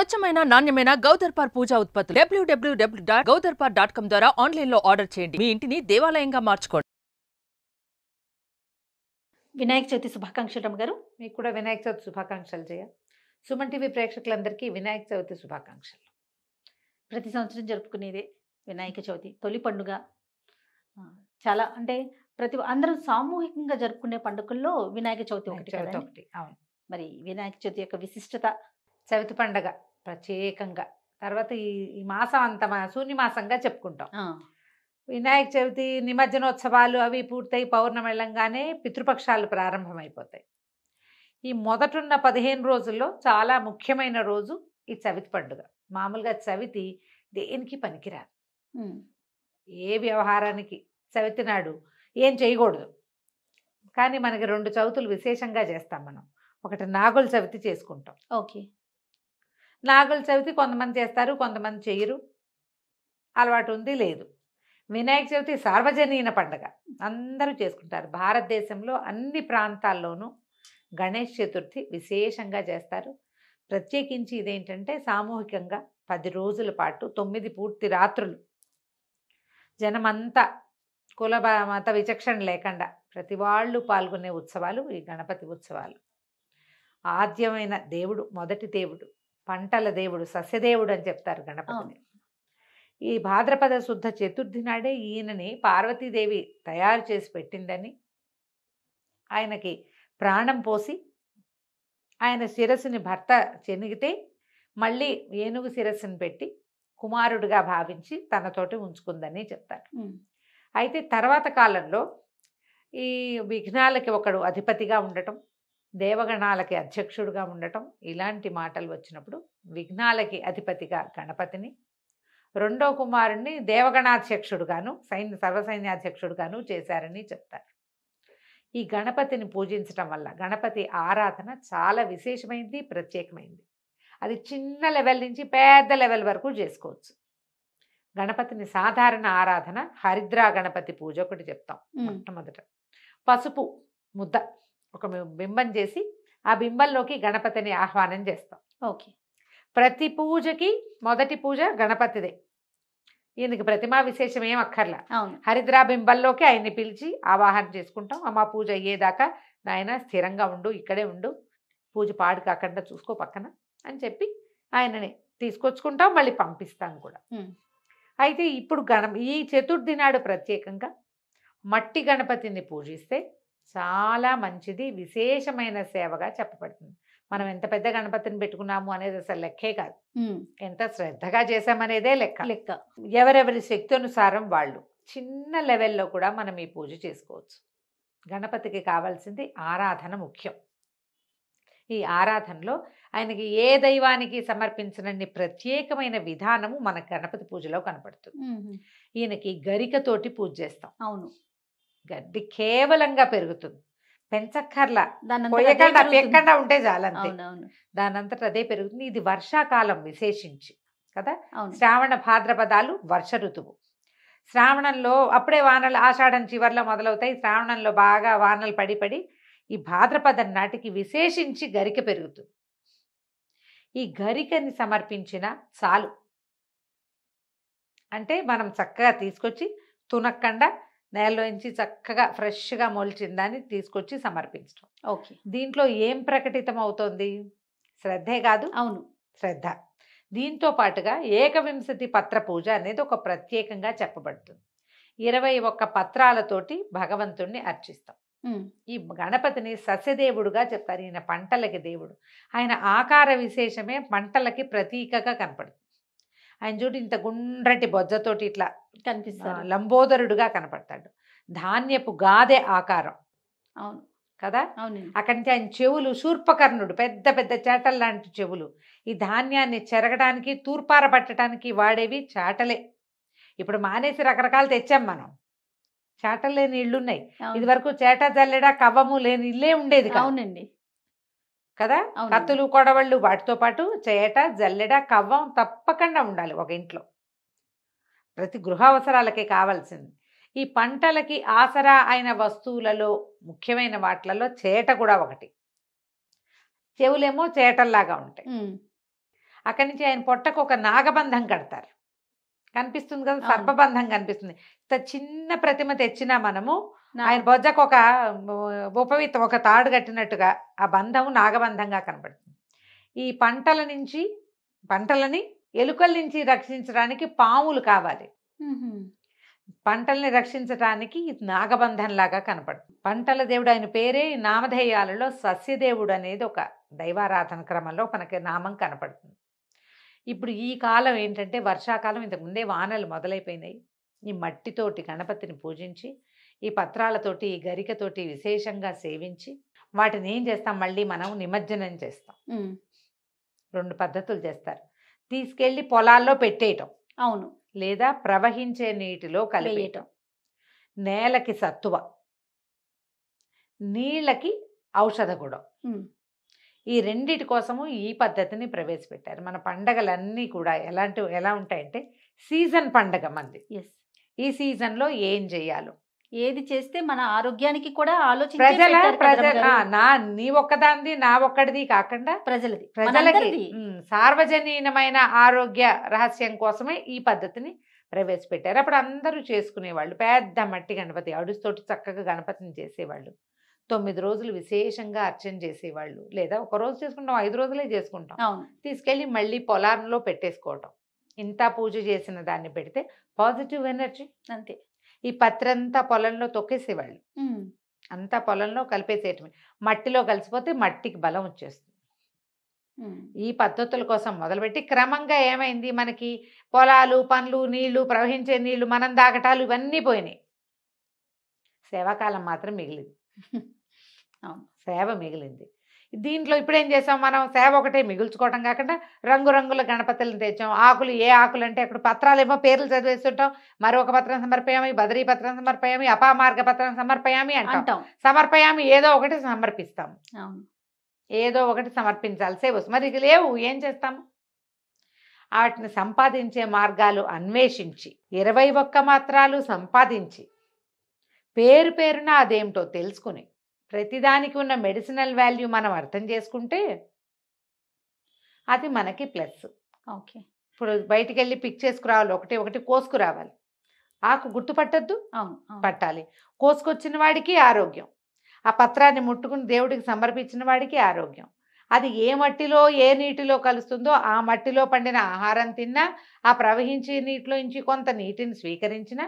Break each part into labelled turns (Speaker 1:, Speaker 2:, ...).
Speaker 1: స్వచ్ఛమైన నాణ్యమైన గౌదర్పార్ పూజా ఉత్పత్తులు www.gaudarpar.com ద్వారా ఆన్లైన్ లో ఆర్డర్ చేయండి. మీ ఇంటిని దేవాలయంగా మార్చుకోండి.
Speaker 2: వినాయక చవితి శుభాకాంక్షలు రమ్మగారు.
Speaker 3: మీకు కూడా వినాయక చవితి శుభాకాంక్షలు చేయ. సుమన్ టీవీ ప్రేక్షకులందరికీ వినాయక చవితి శుభాకాంక్షలు.
Speaker 2: ప్రతి సంవత్సరం జరుపుకునేదే వినాయక చవితి తొలి పండుగ. చాలా అంటే అందరూ సామూహికంగా జరుపుకునే పండుగల్లో వినాయక చవితి ఒకటి.
Speaker 3: అవును.
Speaker 2: మరి వినాయక చవితి యొక్క విశిష్టత,
Speaker 3: చవితి పండగ ప్రత్యేకంగా తర్వాత ఈ మాసం అంత శూన్య మాసంగా చెప్పుకుంటాం. వినాయక చవితి నిమజ్జనోత్సవాలు అవి పూర్తయి పౌర్ణమి వెళ్ళంగానే పితృపక్షాలు ప్రారంభమైపోతాయి. ఈ మొదటున్న 15 రోజుల్లో చాలా ముఖ్యమైన రోజు ఈ చవితి పండుగ. మామూలుగా చవితి దేనికి పనికిరాదు, ఏ వ్యవహారానికి చవితి నాడు ఏం చేయకూడదు. కానీ మనకి 2 చవితులు విశేషంగా చేస్తాం మనం. ఒకటి నాగుల చవితి చేసుకుంటాం.
Speaker 2: ఓకే.
Speaker 3: నాగుల చవితి కొంతమంది చేస్తారు, కొంతమంది చేయరు, అలవాటు ఉంది లేదు. వినాయక చవితి సార్వజనీన పండుగ, అందరూ చేసుకుంటారు. భారతదేశంలో అన్ని ప్రాంతాల్లోనూ గణేష్ చతుర్థి విశేషంగా చేస్తారు. ప్రత్యేకించి ఇదేంటంటే సామూహికంగా 10 రోజుల పాటు 9 పూర్తి రాత్రులు జనమంతా కుల మత విచక్షణ లేకుండా ప్రతి వాళ్ళు పాల్గొనే ఉత్సవాలు ఈ గణపతి ఉత్సవాలు. ఆద్యమైన దేవుడు, మొదటి దేవుడు, పంటల దేవుడు, సస్యదేవుడు అని చెప్తారు గణపతిని. ఈ భాద్రపద శుద్ధ చతుర్థి నాడే ఈయనని పార్వతీదేవి తయారు చేసి పెట్టిందని, ఆయనకి ప్రాణం పోసి ఆయన శిరస్సుని భర్త చెనిగితే మళ్ళీ ఏనుగు శిరస్సుని పెట్టి కుమారుడిగా భావించి తనతోటి ఉంచుకుందని చెప్తారు. అయితే తర్వాత కాలంలో ఈ విఘ్నాలకి ఒకడు అధిపతిగా ఉండటం, దేవగణాలకి అధ్యక్షుడుగా ఉండటం, ఇలాంటి మాటలు వచ్చినప్పుడు విఘ్నాలకి అధిపతిగా గణపతిని, రెండో కుమారుణ్ణి దేవగణాధ్యక్షుడుగాను సర్వసైన్యాధ్యక్షుడుగాను చేశారని చెప్తారు. ఈ గణపతిని పూజించటం వల్ల గణపతి ఆరాధన చాలా విశేషమైంది, ప్రత్యేకమైంది. అది చిన్న లెవెల్ నుంచి పెద్ద లెవెల్ వరకు చేసుకోవచ్చు. గణపతిని సాధారణ ఆరాధన హరిద్రా గణపతి పూజ ఒకటి చెప్తాం. మొట్టమొదట పసుపు ముద్ద ఒక బింబం చేసి ఆ బింబంలోకి గణపతిని ఆహ్వానం చేస్తాం.
Speaker 2: ఓకే.
Speaker 3: ప్రతి పూజకి మొదటి పూజ గణపతిదే. ఈయనకి ప్రతిమా విశేషం ఏం అక్కర్లా. హరిద్రా బింబంలోకి ఆయన్ని పిలిచి ఆవాహన చేసుకుంటాం. అమ్మ పూజ అయ్యేదాకా నాయన స్థిరంగా ఉండు, ఇక్కడే ఉండు, పూజ పాడు కాకుండా చూసుకో పక్కన అని చెప్పి ఆయనని తీసుకొచ్చుకుంటాం, మళ్ళీ పంపిస్తాం కూడా. అయితే ఇప్పుడు ఈ చతుర్థి నాడు ప్రత్యేకంగా మట్టి గణపతిని పూజిస్తే చాలా మంచిది, విశేషమైన సేవగా చెప్పబడుతుంది. మనం ఎంత పెద్ద గణపతిని పెట్టుకున్నాము అనేది అసలు లెక్కే కాదు, ఎంత శ్రద్ధగా చేసామనేదే లెక్క. ఎవరెవరి శక్తి అనుసారం వాళ్ళు చిన్న లెవెల్లో కూడా మనం ఈ పూజ చేసుకోవచ్చు. గణపతికి కావాల్సింది ఆరాధన ముఖ్యం. ఈ ఆరాధనలో ఆయనకి ఏ దైవానికి సమర్పించనన్ని ప్రత్యేకమైన విధానము మన గణపతి పూజలో కనపడుతుంది. ఈయనకి గరికతోటి పూజ చేస్తాం.
Speaker 2: అవును.
Speaker 3: గడ్డి కేవలంగా పెరుగుతుంది, పెంచక్కర్లా,
Speaker 2: పెక్కకుండా
Speaker 3: ఉంటే చాలంతే, దానంతట అదే పెరుగుతుంది. ఇది వర్షాకాలం విశేషించి కదా. శ్రావణ భాద్రపదాలు వర్ష ఋతువు. శ్రావణంలో అప్పుడే వానలు ఆషాఢం చివర్లో మొదలవుతాయి. శ్రావణంలో బాగా వానలు పడి ఈ భాద్రపదం నాటికి విశేషించి గరిక పెరుగుతుంది. ఈ గరికని సమర్పించిన చాలు, అంటే మనం చక్కగా తీసుకొచ్చి తునక్కండా నేలలోంచి చక్కగా ఫ్రెష్గా మొలిచిన దాన్ని తీసుకొచ్చి సమర్పించడం.
Speaker 2: ఓకే.
Speaker 3: దీంట్లో ఏం ప్రకటితం అవుతోంది? శ్రద్ధే కాదు.
Speaker 2: అవును,
Speaker 3: శ్రద్ధ. దీంతో పాటుగా ఏకవింశతి పత్ర పూజ అనేది ఒక ప్రత్యేకంగా చెప్పబడుతుంది. 21 పత్రాలతోటి భగవంతుణ్ణి అర్చిస్తాం. ఈ గణపతిని సస్యదేవుడుగా చెప్తారు. ఈయన పంటలకి దేవుడు. ఆయన ఆకార విశేషమే పంటలకి ప్రతీకగా కనపడుతుంది. ఆయన చూడు ఇంత గుండ్రటి బొజ్జతోటి ఇట్లా
Speaker 2: కనిపిస్తాడు,
Speaker 3: లంబోదరుడుగా కనపడతాడు. ధాన్యపు గాదె ఆకారం.
Speaker 2: అవును
Speaker 3: కదా.
Speaker 2: అవును.
Speaker 3: అక్కడి నుంచి ఆయన చెవులు శూర్పకర్ణుడు, పెద్ద పెద్ద చేటలు లాంటి చెవులు. ఈ ధాన్యాన్ని చెరగడానికి తూర్పార పట్టడానికి వాడేవి చాటలే. ఇప్పుడు మానేసి రకరకాలు తెచ్చాం మనం. చాటలు లేని ఇళ్ళున్నాయి. ఇది వరకు చేట జల్లెడ కవ్వము లేని ఇల్లే ఉండేది.
Speaker 2: అవునండి
Speaker 3: కదా. కత్తులు కొడవళ్ళు వాటితో పాటు చేట జల్లెడ కవ్వం తప్పకుండా ఉండాలి ఒక ఇంట్లో. ప్రతి గృహావసరాలకి కావాల్సింది. ఈ పంటలకి ఆసరా అయిన వస్తువులలో ముఖ్యమైన వాటిలలో చేట కూడా ఒకటి. చెవులేమో చేటల్లాగా ఉంటాయి. అక్కడి నుంచి ఆయన పొట్టకు ఒక నాగబంధం కడతారు. కనిపిస్తుంది కదా,
Speaker 2: అవును.
Speaker 3: సర్పబంధం కనిపిస్తుంది. ఇంత చిన్న ప్రతిమ తెచ్చినా మనము
Speaker 2: నా-
Speaker 3: ఆయన బొజ్జకు ఒక ఉపవిత్త ఒక తాడు కట్టినట్టుగా ఆ బంధం నాగబంధంగా కనపడుతుంది. ఈ పంటలని ఎలుకల నుంచి రక్షించడానికి పాములు కావాలి.
Speaker 2: మ్మ్.
Speaker 3: పంటల్ని రక్షించడానికి ఇది నాగబంధంలాగా కనపడుతుంది. పంటల దేవుడు ఆయన పేరే నామధేయాలలో సస్యదేవుడు అనేది ఒక దైవారాధన క్రమంలో మనకి నామం కనపడుతుంది. ఇప్పుడు ఈ కాలం ఏంటంటే వర్షాకాలం, ఇంతకుముందే వానలు మొదలైపోయినాయి. ఈ మట్టితోటి గణపతిని పూజించి ఈ పత్రాలతోటి ఈ గరికతోటి విశేషంగా సేవించి వాటిని ఏం చేస్తాం, మళ్ళీ మనం నిమజ్జనం చేస్తాం.
Speaker 2: మ్మ్.
Speaker 3: 2 పద్ధతులు చేస్తారు. తీసుకెళ్ళి పొలాల్లో పెట్టేయటం,
Speaker 2: అవును,
Speaker 3: లేదా ప్రవహించే నీటిలో కలిపేయటం. నేలకి సత్తువ, నీళ్ళకి ఔషధ గుణం.
Speaker 2: మ్మ్.
Speaker 3: ఈ రెండిటి కోసము ఈ పద్ధతిని ప్రవేశపెట్టారు. మన పండగలన్నీ కూడా ఎలా ఉంటాయంటే సీజన్ పండగ మంది.
Speaker 2: ఎస్,
Speaker 3: ఈ సీజన్లో ఏం చేయాలో
Speaker 2: ఏది చేస్తే మన ఆరోగ్యానికి కూడా ఆలోచించే
Speaker 3: ప్రజల
Speaker 2: పెట్టారు కదా
Speaker 3: ప్రజల
Speaker 2: రమ్మగారు.
Speaker 3: నీ ఒక్కదాంది నా ఒక్కడిది కాకుండా
Speaker 2: ప్రజలది,
Speaker 3: ప్రజలకి
Speaker 2: మనందరిది.
Speaker 3: సార్వజనీనమైన ఆరోగ్య రహస్యం కోసమే ఈ పద్ధతిని ప్రవేశపెట్టారు. అప్పుడు అందరూ చేసుకునేవాళ్ళు. పెద్ద మట్టి గణపతి అడుస్తోటి చక్కగా గణపతిని చేసేవాళ్ళు. 9 రోజులు విశేషంగా అర్చన చేసేవాళ్ళు. లేదా ఒక రోజు చేసుకుంటాం, 5 రోజులే చేసుకుంటాం.
Speaker 2: అవును,
Speaker 3: తీసుకెళ్ళి మళ్ళీ పొలాల్లో పెట్టేసుకోవటం. ఇంత పూజ చేసిన దాన్ని పెడితే పాజిటివ్ ఎనర్జీ.
Speaker 2: అంతే.
Speaker 3: ఈ పత్రంతా పొలంలో తొక్కేసేవాళ్ళు,
Speaker 2: మ్మ్.
Speaker 3: అంతా పొలంలో కలిపేసేయటమే. మట్టిలో కలిసిపోతే మట్టికి బలం వచ్చేస్తుంది.
Speaker 2: మ్మ్.
Speaker 3: ఈ పద్ధతుల కోసం మొదలుపెట్టి క్రమంగా ఏమైంది, మనకి పొలాలు, పండ్లు, నీళ్లు, ప్రవహించే నీళ్లు, మనం దాగటాలు ఇవన్నీ పోయినాయి. సేవాకాలం మాత్రం మిగిలింది.
Speaker 2: అవును,
Speaker 3: సేవ మిగిలింది. దీంట్లో ఇప్పుడు ఏం చేసాం మనం, సేవ ఒకటే మిగుల్చుకోవడం కాకుండా రంగురంగుల గణపతులను తెచ్చాం. ఆకులు, ఏ ఆకులు అంటే అక్కడ పత్రాలేమో పేర్లు చదివేస్తుంటాం. మరొక పత్రం సమర్పయామి, బదరీ పత్రం సమర్పయామి, అపామార్గ పత్రం సమర్పయామి
Speaker 2: అంటాం.
Speaker 3: సమర్పయామి ఏదో ఒకటి సమర్పిస్తాం.
Speaker 2: అవును,
Speaker 3: ఏదో ఒకటి సమర్పించాల్సే వస్తుంది. మరి ఇక లేవు, ఏం చేస్తాము? వాటిని సంపాదించే మార్గాలు అన్వేషించి 21 మాత్రాలు సంపాదించి పేరున అదేమిటో తెలుసుకుని ప్రతిదానికి ఉన్న మెడిసినల్ వాల్యూ మనం అర్థం చేసుకుంటే అది మనకి ప్లస్.
Speaker 2: ఓకే.
Speaker 3: ఇప్పుడు బయటికి వెళ్ళి పిక్ చేసుకురావాలి, ఒకటి కోసుకురావాలి. ఆకు గుర్తుపట్టద్దు,
Speaker 2: అవును, అవును.
Speaker 3: పట్టాలి. కోసుకొచ్చిన వాడికి ఆరోగ్యం, ఆ పత్రాన్ని ముట్టుకుని దేవుడికి సమర్పించిన వాడికి ఆరోగ్యం. అది ఏ మట్టిలో ఏ నీటిలో కలుస్తుందో ఆ మట్టిలో పండిన ఆహారం తిన్నా, ఆ ప్రవహించే నీటిలో నుంచి కొంత నీటిని స్వీకరించినా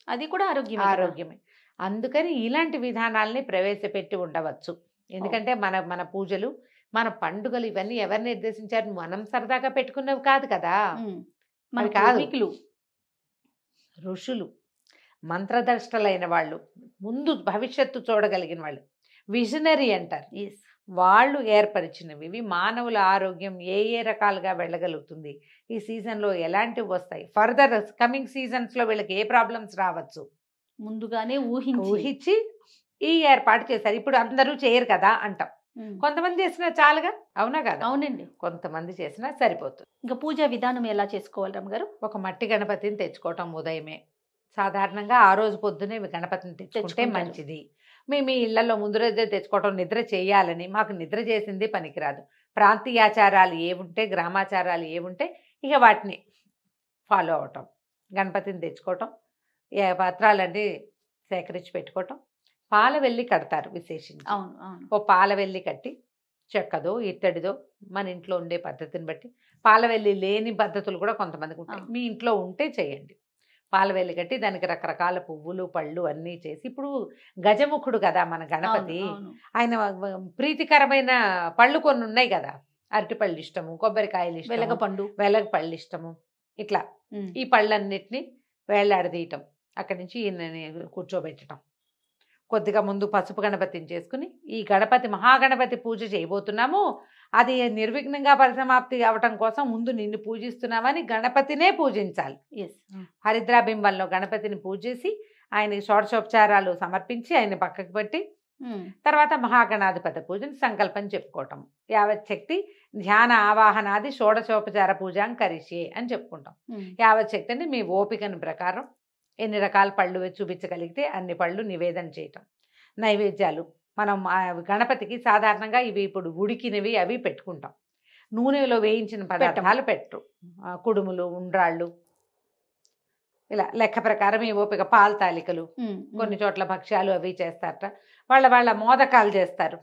Speaker 2: అది కూడా ఆరోగ్యమే కదా.
Speaker 3: ఆరోగ్యమే. అందుకని ఇలాంటి విధానాల్ని ప్రవేశపెట్టి ఉండవచ్చు. ఎందుకంటే మన పూజలు, మన పండుగలు ఇవన్నీ ఎవరు నిర్దేశించారు? మనం సరదాగా పెట్టుకున్నవి కాదు కదా.
Speaker 2: మ్మ్. మన
Speaker 3: అవి కాదు.
Speaker 2: పూర్వీకులు,
Speaker 3: ఋషులు, మంత్రదర్శలైన వాళ్ళు, ముందు భవిష్యత్తు చూడగలిగిన వాళ్ళు, విజనరీ అంటారు.
Speaker 2: ఎస్,
Speaker 3: వాళ్ళు ఏర్పరిచినవి. ఇవి మానవుల ఆరోగ్యం ఏ రకాలుగా వెళ్ళగలుగుతుంది, ఈ సీజన్లో ఎలాంటివి వస్తాయి, ఫర్దర్ కమింగ్ సీజన్స్లో వీళ్ళకి ఏ ప్రాబ్లమ్స్ రావచ్చు
Speaker 2: ముందుగానే ఊహించి
Speaker 3: ఊహించి ఈ ఏర్పాటు చేశారు. ఇప్పుడు అందరూ చేయరు కదా అంటాం.
Speaker 2: మ్మ్.
Speaker 3: కొంతమంది చేసినా చాలుగా, అవునా కదా?
Speaker 2: అవునండి.
Speaker 3: కొంతమంది చేసినా సరిపోతుంది.
Speaker 2: ఇంకా పూజా విధానం ఎలా చేసుకోవాలి రమ్మగారు?
Speaker 3: ఒక మట్టి గణపతిని తెచ్చుకోవటం ఉదయమే. సాధారణంగా ఆ రోజు పొద్దునే గణపతిని తెచ్చుకుంటే
Speaker 2: తెచ్చుకుంటారు.
Speaker 3: మంచిది. మీ ఇళ్లలో ముందు రోజే తెచ్చుకోవటం, నిద్ర చేయాలని, మాకు నిద్ర చేసింది పనికిరాదు. ప్రాంతీయాచారాలు ఏముంటే, గ్రామాచారాలు ఏముంటే ఇక వాటిని ఫాలో అవటం. గణపతిని తెచ్చుకోవటం, ఏ పత్రాలన్నీ సేకరించి పెట్టుకోవటం. పాలవెల్లి కడతారు విశేషించి.
Speaker 2: అవును, అవును.
Speaker 3: ఓ పాలవెల్లి కట్టి, చెక్కదో ఇత్తడిదో మన ఇంట్లో ఉండే పద్ధతిని బట్టి, పాలవెల్లి లేని పద్ధతులు కూడా కొంతమందికి ఉంటాయి. మీ ఇంట్లో ఉంటే చేయండి. పాలవెల్లి కట్టి దానికి రకరకాల పువ్వులు, పళ్ళు అన్నీ చేసి, ఇప్పుడు గజముఖుడు కదా మన గణపతి.
Speaker 2: అవును, అవును.
Speaker 3: ఆయన ప్రీతికరమైన పళ్ళు కొన్ని ఉన్నాయి కదా, అరటిపళ్ళు ఇష్టము, కొబ్బరికాయలు ఇష్టము,
Speaker 2: వెలగపండు,
Speaker 3: వెలగ పళ్ళు ఇష్టము. ఇట్లా
Speaker 2: మ్మ్.
Speaker 3: ఈ పళ్ళన్నిటినీ వేలాడదీయటం, అక్కడి నుంచి ఈయనని కూర్చోబెట్టడం. కొద్దిగా ముందు పసుపు గణపతిని చేసుకుని, ఈ గణపతి మహాగణపతి పూజ చేయబోతున్నాము, అది నిర్విఘ్నంగా పరిసమాప్తి అవటం కోసం ముందు నిన్ను పూజిస్తున్నామని గణపతినే పూజించాలి.
Speaker 2: ఎస్.
Speaker 3: హరిద్రాబింబంలో గణపతిని పూజేసి ఆయనకి షోడశోపచారాలు సమర్పించి ఆయన పక్కకు పెట్టి
Speaker 2: మ్మ్.
Speaker 3: తర్వాత మహాగణాధిపతి పూజని సంకల్పం చెప్పుకోవటం. యావత్ శక్తి ధ్యాన ఆవాహనాది షోడశోపచార పూజాం కరిష్యే అని చెప్పుకుంటాం.
Speaker 2: మ్మ్.
Speaker 3: యావత్ శక్తి అంటే మీ ఓపికను ప్రకారం ఎన్ని రకాల పళ్ళు చూపించగలిగితే అన్ని పళ్ళు నివేదన చేయటం. నైవేద్యాలు మనం గణపతికి సాధారణంగా ఇవి ఇప్పుడు ఉడికినవి అవి పెట్టుకుంటాం. నూనెలో వేయించిన పదార్థాలు పెట్టరు. కుడుములు, ఉండ్రాళ్ళు, ఇలా లెక్క ప్రకారం ఈ ఓపిక పాలు తాలికలు, కొన్ని చోట్ల భక్ష్యాలు అవి చేస్తారట. వాళ్ళ మోదకాలు చేస్తారు.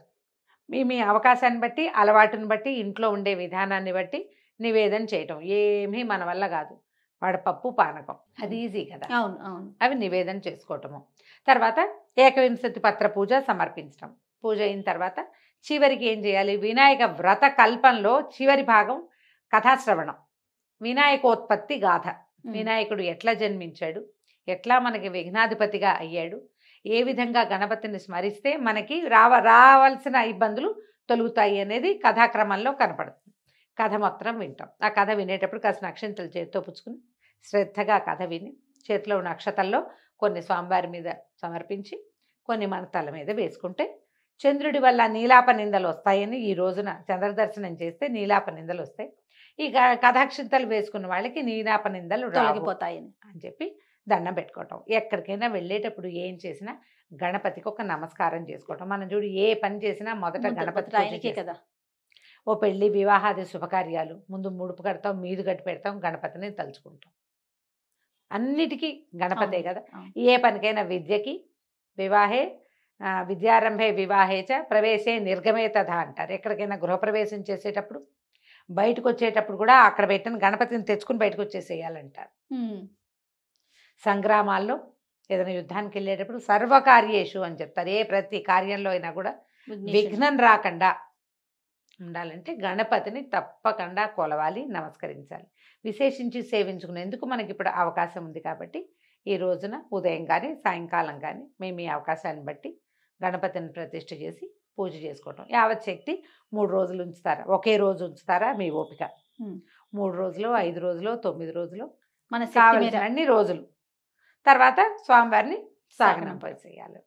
Speaker 3: మీ అవకాశాన్ని బట్టి, అలవాటుని బట్టి, ఇంట్లో ఉండే విధానాన్ని బట్టి నివేదన చేయటం ఏమీ మన వల్ల కాదు. వడపప్పు, పానకం అది ఈజీ కదా.
Speaker 2: అవును అవును.
Speaker 3: అవి నివేదన చేసుకోవటము. తర్వాత ఏకవింశతి పత్ర పూజ సమర్పించడం. పూజ అయిన తర్వాత చివరికి ఏం చేయాలి? వినాయక వ్రత కల్పంలో చివరి భాగం కథాశ్రవణం. వినాయకోత్పత్తి గాథ. వినాయకుడు ఎట్లా జన్మించాడు, ఎట్లా మనకి విఘ్నాధిపతిగా అయ్యాడు, ఏ విధంగా గణపతిని స్మరిస్తే మనకి రావాల్సిన ఇబ్బందులు తొలుగుతాయి అనేది కథాక్రమంలో కనపడుతుంది. కథ మొత్తం వింటాం. ఆ కథ వినేటప్పుడు కాసిన అక్షంతలు చేతితో పుచ్చుకుని శ్రద్ధగా కథ విని చేతిలో ఉన్న అక్షతల్లో కొన్ని స్వామివారి మీద సమర్పించి కొన్ని మన తల మీద వేసుకుంటే చంద్రుడి వల్ల నీలాప నిందలు వస్తాయని ఈ రోజున చంద్రదర్శనం చేస్తే నీలాప నిందలు వస్తాయి. ఈ కథాక్షింతలు వేసుకున్న వాళ్ళకి నీలాప నిందలు
Speaker 2: తొలగిపోతాయని
Speaker 3: అని చెప్పి దండం పెట్టుకోవటం. ఎక్కడికైనా వెళ్ళేటప్పుడు ఏం చేసినా గణపతికి ఒక నమస్కారం చేసుకోవటం. మనం చూడు ఏ పని చేసినా మొదట గణపతి
Speaker 2: ఆయనకే కదా.
Speaker 3: ఓ పెళ్లి, వివాహాది శుభకార్యాలు ముందు ముడుపు కడతాం, మీదు కట్టి పెడతాం, గణపతిని తలుచుకుంటాం. అన్నిటికీ గణపతే కదా. ఏ పనికైనా విద్యకి వివాహే విద్యారంభే వివాహే చ ప్రవేశే నిర్గమే తథా అంటారు. ఎక్కడికైనా గృహప్రవేశం చేసేటప్పుడు, బయటకు వచ్చేటప్పుడు కూడా అక్కడ పెట్టిన గణపతిని తెచ్చుకుని బయటకు వచ్చేసేయాలంటారు. సంగ్రామాల్లో ఏదైనా యుద్ధానికి వెళ్ళేటప్పుడు సర్వకార్యేషు అని చెప్తారు. ప్రతి కార్యంలో అయినా కూడా విఘ్నం రాకుండా ఉండాలంటే గణపతిని తప్పకుండా కొలవాలి, నమస్కరించాలి. విశేషించి సేవించుకునేందుకు మనకి ఇప్పుడు అవకాశం ఉంది కాబట్టి ఈ రోజున ఉదయం కానీ సాయంకాలం కానీ మేము ఈ అవకాశాన్ని బట్టి గణపతిని ప్రతిష్ఠ చేసి పూజ చేసుకోవటం. యావత్ శక్తి 3 రోజులు ఉంచుతారా, ఒకే రోజు ఉంచుతారా మీ ఓపిక. 3 రోజులు, 5 రోజులు, 9 రోజులు,
Speaker 2: మన
Speaker 3: కావలసిన అన్ని రోజులు. తర్వాత స్వామివారిని సాగనంపేసేయాలి.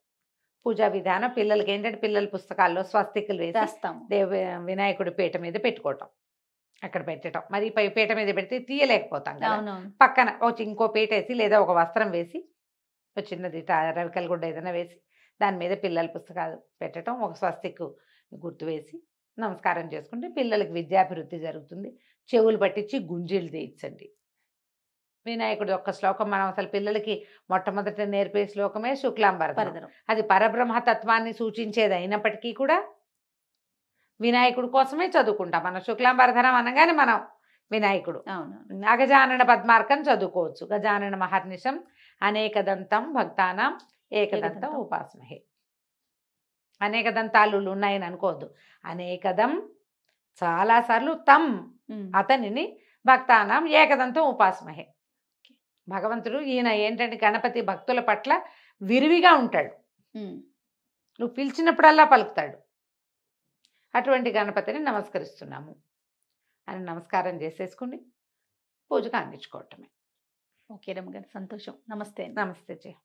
Speaker 3: పూజా విధానం పిల్లలకి ఏంటంటే పిల్లల పుస్తకాల్లో స్వస్తికులు వేసి వినాయకుడి పీట మీద పెట్టుకోవటం, అక్కడ పెట్టడం. మరి పీట మీద పెడితే తీయలేకపోతాం కదా. పక్కన ఇంకో పీట వేసి లేదా ఒక వస్త్రం వేసి ఒక చిన్నది రవికల గుడ్డ ఏదైనా వేసి దాని మీద పిల్లల పుస్తకాలు పెట్టడం, ఒక స్వస్తికు గుర్తు వేసి నమస్కారం చేసుకుంటే పిల్లలకి విద్యాభివృద్ధి జరుగుతుంది. చెవులు పట్టించి గుంజీలు తీయించండి. వినాయకుడి యొక్క శ్లోకం మనం అసలు పిల్లలకి మొట్టమొదట నేర్పే శ్లోకమే శుక్లాంబరధరం. అది పరబ్రహ్మతత్వాన్ని సూచించేది అయినప్పటికీ కూడా వినాయకుడి కోసమే చదువుకుంటాం. మనం శుక్లాంబరధరం అనగానే మనం వినాయకుడు. అగజానన పద్మార్కం చదువుకోవచ్చు. గజానన మహర్నిశం అనేకదంతం భక్తానాం ఏకదంతం ఉపాసమహే. అనేక దంతాలు ఉన్నాయని అనుకోవద్దు. అనేకదం చాలాసార్లు తం అతనిని భక్తానాం ఏకదంతం ఉపాసమహే. భగవంతుడు ఈయన ఏంటంటే గణపతి భక్తుల పట్ల విరివిగా ఉంటాడు. నువ్వు పిలిచినప్పుడల్లా పలుకుతాడు. అటువంటి గణపతిని నమస్కరిస్తున్నాము అని నమస్కారం చేసేసుకుని పూజకు అందించుకోవటమే.
Speaker 2: ఓకే రమ్మగారు, సంతోషం. నమస్తే.
Speaker 3: నమస్తే జయ.